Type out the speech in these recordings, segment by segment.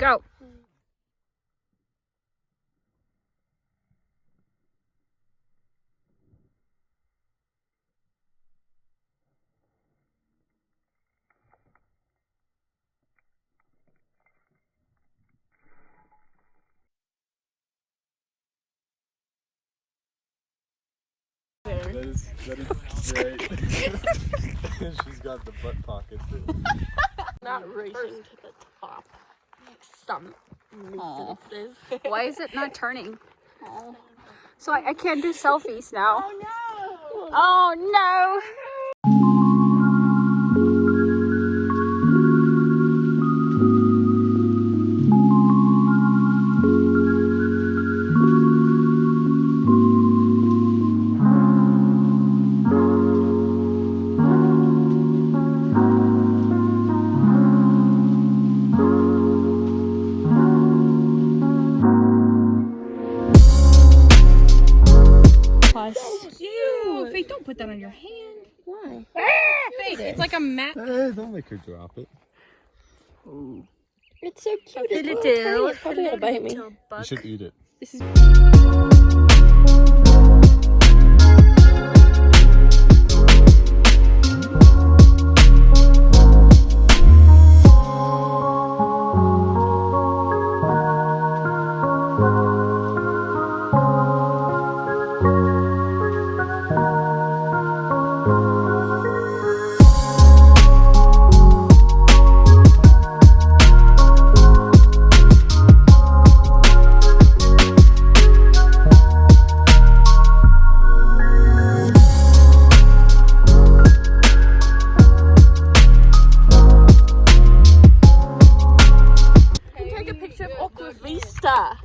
Go. That is great. She's got the butt pocket too. Not racing to the top. Some instances. Why is it not turning? So I can't do selfies now. Oh no! Oh no! Faith, don't put that on your hand. Why? Faith, it's like a mat. Hey, don't make her drop it. Ooh. It's so cute. It's Little tiny. do. It's probably gonna bite me. You should eat it. This is. Vista.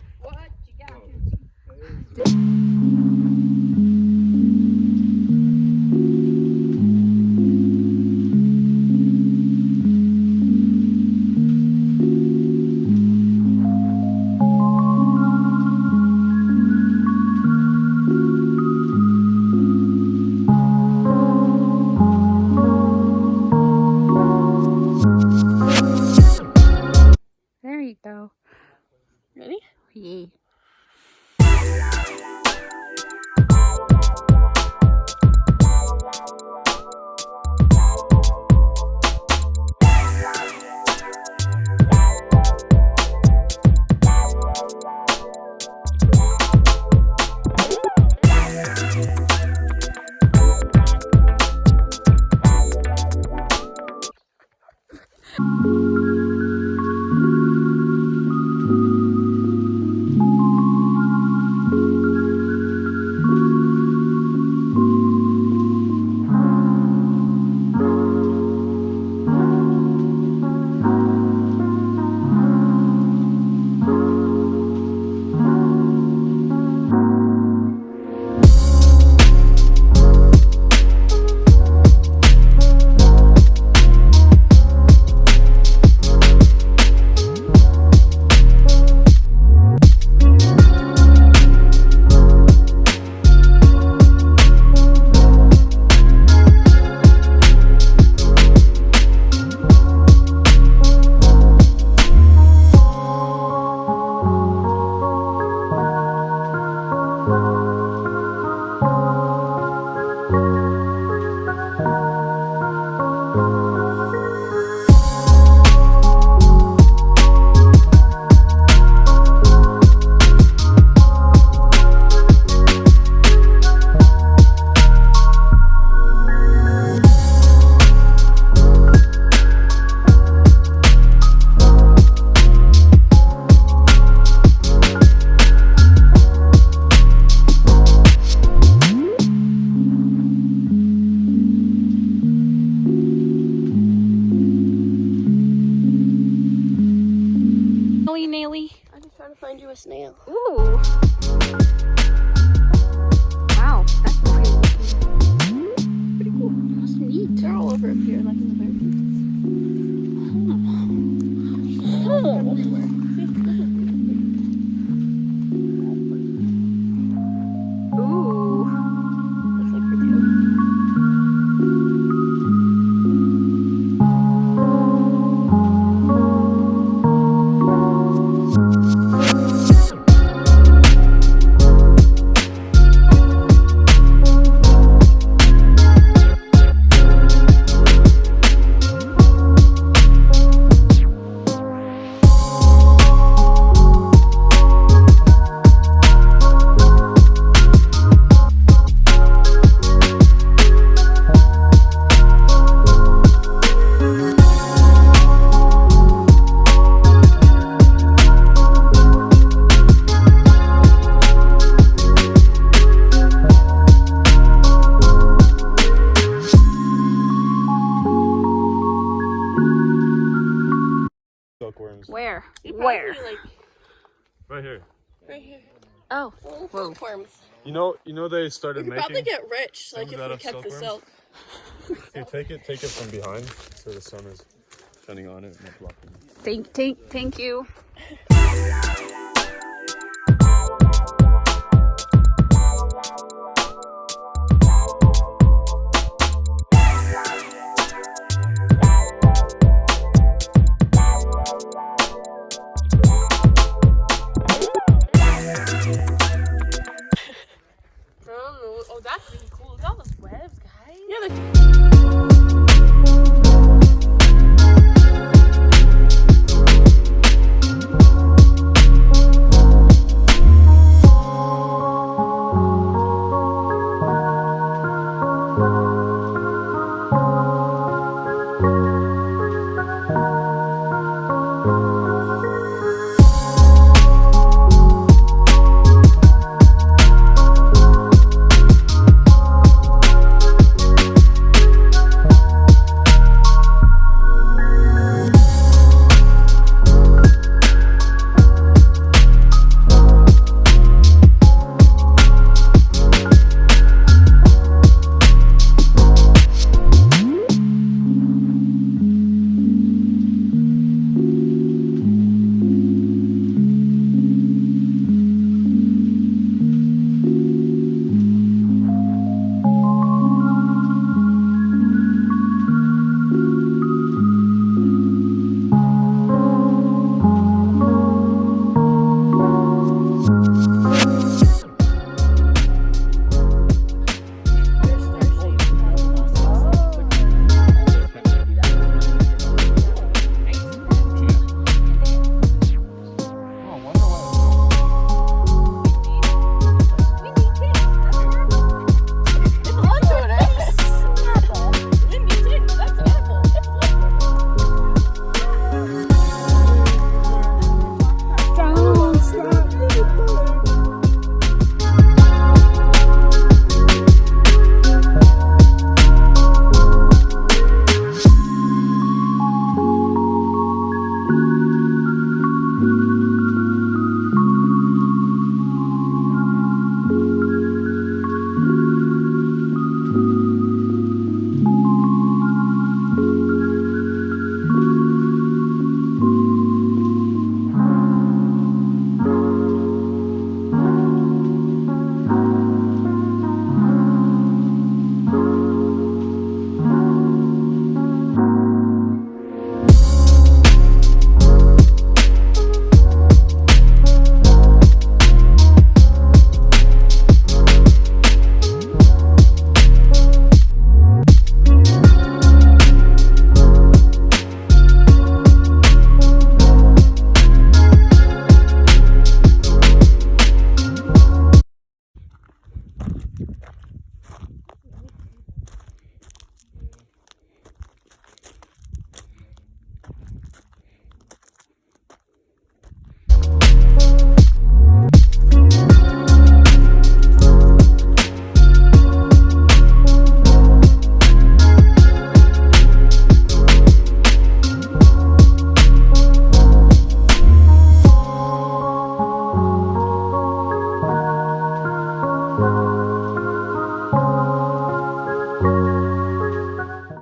There you go. Ready? Yeah. Naily. I'm just trying to find you a snail. Ooh. Wow, that's pretty looking. Pretty cool. That's neat. They're all over up here, like in the everywhere. Ooh. That's like pretty open. silkworms. Where? You Where? probably, like, Right here. right here. Oh, Little whoa. silkworms. You know they We started could making. probably get rich, like, things if out we of kept the silkworms. silk. Here, take it from behind, so the sun is shining on it and not blocking it. Thank you.